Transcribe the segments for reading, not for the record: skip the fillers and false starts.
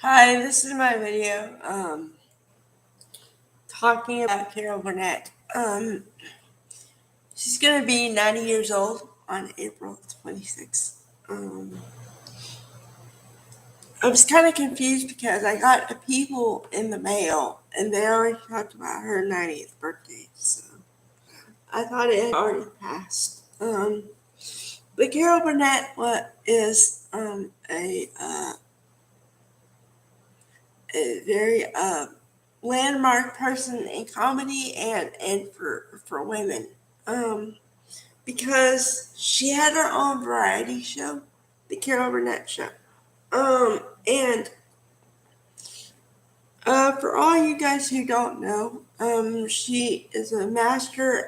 Hi, this is my video talking about Carol Burnett. She's going to be 90 years old on April 26th. I was kind of confused because I got a people in the mail and they already talked about her 90th birthday, so I thought it had already passed. But Carol Burnett is a very landmark person in comedy and for women. Because she had her own variety show, the Carol Burnett Show. And for all you guys who don't know, she is a master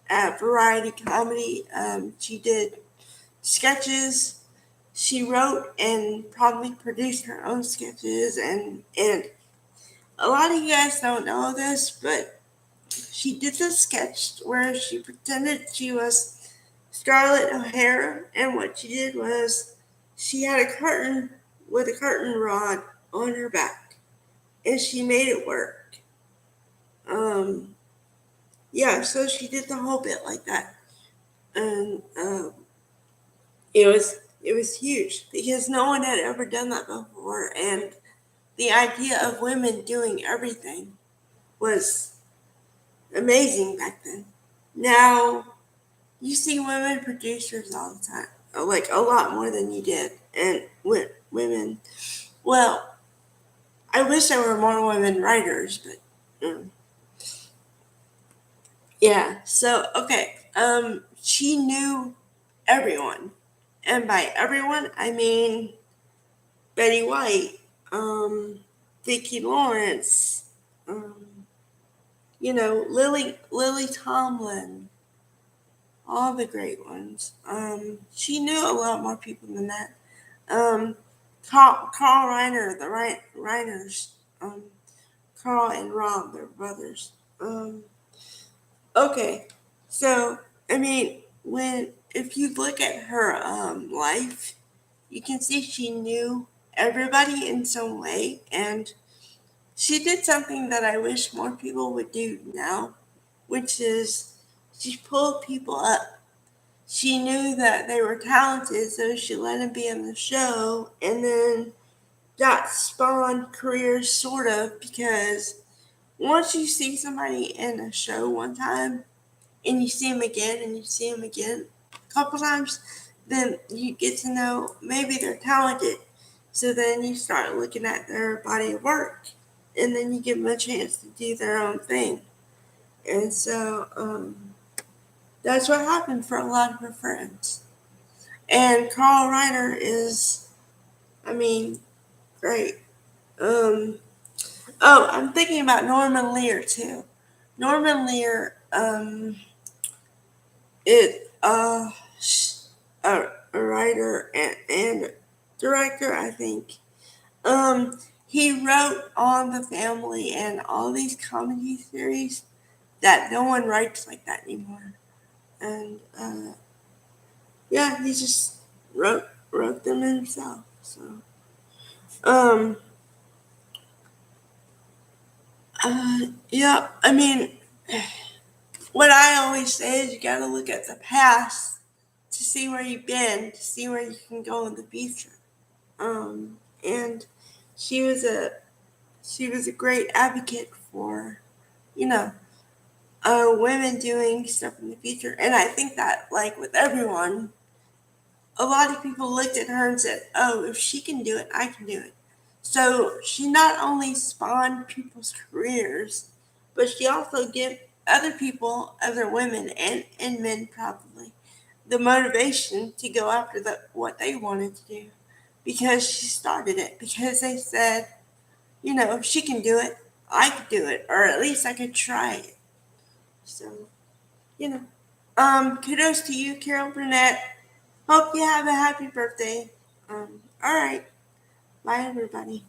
at variety comedy. She did sketches. She wrote and probably produced her own sketches, and a lot of you guys don't know this, but she did this sketch where she pretended she was Scarlett O'Hara, and what she did was she had a curtain with a curtain rod on her back, and she made it work. Yeah, so she did the whole bit like that, and it was huge because no one had ever done that before, and the idea of women doing everything was amazing back then. Now you see women producers all the time, like a lot more than you did, and with women. Well, I wish there were more women writers, but yeah. So okay, she knew everyone, and by everyone I mean Betty White, Vicki Lawrence, um, Lily Tomlin, all the great ones. She knew a lot more people than that. Um, Carl Reiner, the Reiners, Carl and Rob, their brothers. Okay, so I mean, when if you look at her life, you can see she knew everybody in some way, and she did something that I wish more people would do now, which is she pulled people up. She knew that they were talented, so she let them be in the show, and then that spawned careers, sort of, because once you see somebody in a show one time, and you see them again, and you see them again a couple times, then you get to know maybe they're talented. So then you start looking at their body of work, and then you give them a chance to do their own thing. And so that's what happened for a lot of her friends. And Carl Reiner is, I mean, great. Um, oh, I'm thinking about Norman Lear too. Norman Lear, it a writer and director, I think. He wrote on the Family and all these comedy series that no one writes like that anymore. And yeah, he just wrote them himself. So um yeah, I mean, what I always say is you got to look at the past to see where you've been, to see where you can go in the future. And she was a she was a great advocate for, you know, women doing stuff in the future. And I think that, like with everyone, a lot of people looked at her and said, "Oh, if she can do it, I can do it." So she not only spawned people's careers, but she also gave other people, other women and men probably, the motivation to go after what they wanted to do because she started it. Because they said, if she can do it, I could do it, or at least I could try it. So, you know, kudos to you, Carol Burnett. Hope you have a happy birthday. All right. Bye, everybody.